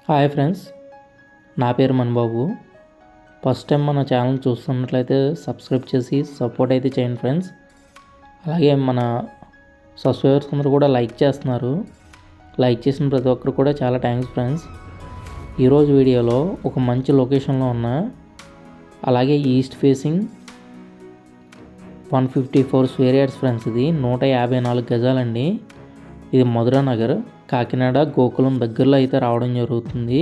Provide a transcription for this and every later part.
Hi friends, నా పేరు Manibabu. First time మన ఛానల్ చూస్తున్నట్లయితే సబ్స్క్రైబ్ చేసి సపోర్ట్ అయితే చేయండి ఫ్రెండ్స్. అలాగే మన సబ్స్క్రైబర్స్ అందరూ కూడా లైక్ చేస్తున్నారు. లైక్ చేసిన ప్రతి ఒక్కరు కూడా చాలా థ్యాంక్స్ ఫ్రెండ్స్. ఈరోజు వీడియోలో ఒక మంచి లొకేషన్లో ఉన్న, అలాగే east facing 154 square yards friends. ఇది 154 గజాలండి. ఇది మధురా నగర్, కాకినాడ గోకులం దగ్గరలో అయితే రావడం జరుగుతుంది.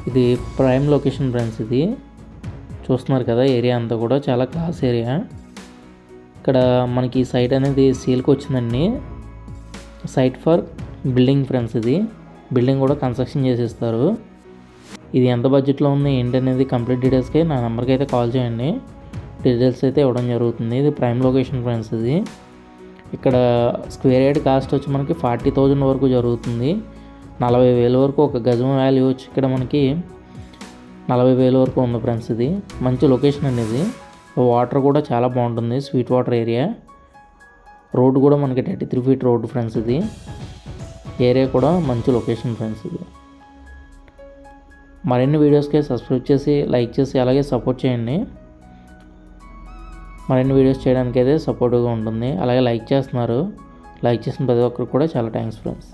ఇది ప్రైమ్ లొకేషన్ ఫ్రెండ్స్. ఇది చూస్తున్నారు కదా, ఏరియా అంతా కూడా చాలా క్లాస్ ఏరియా. ఇక్కడ మనకి సైట్ అనేది సేల్కి వచ్చిందండి. Site for building friends. ఇది బిల్డింగ్ కూడా కన్స్ట్రక్షన్ చేసేస్తారు. ఇది ఎంత బడ్జెట్లో ఉంది ఏంటి అనేది కంప్లీట్ డీటెయిల్స్కి నా నెంబర్కి అయితే కాల్ చేయండి. డీటెయిల్స్ అయితే ఇవ్వడం జరుగుతుంది. ఇది ప్రైమ్ లొకేషన్ ఫ్రెండ్స్. ఇది ఇక్కడ స్క్వేర్ యార్డ్ కాస్ట్ వచ్చి మనకి 40,000 వరకు జరుగుతుంది. 40,000 వరకు ఒక గజం వాల్యూ వచ్చి ఇక్కడ మనకి 40,000 వరకు ఉంది ఫ్రెండ్స్. ఇది మంచి లొకేషన్ అనేది. వాటర్ కూడా చాలా బాగుంటుంది, స్వీట్ వాటర్ ఏరియా. రోడ్డు కూడా మనకి 33 ఫీట్ రోడ్డు ఫ్రెండ్స్. ఇది ఏరియా కూడా మంచి లొకేషన్ ఫ్రెండ్స్. ఇది మరిన్ని వీడియోస్కి సబ్స్క్రైబ్ చేసి లైక్ చేసి అలాగే సపోర్ట్ చేయండి. మరిన్ని వీడియోస్ చేయడానికి అయితే సపోర్ట్గా ఉంటుంది. అలాగే లైక్ చేస్తున్నారు. లైక్ చేసిన ప్రతి ఒక్కరికి కూడా చాలా థ్యాంక్స్ ఫ్రెండ్స్.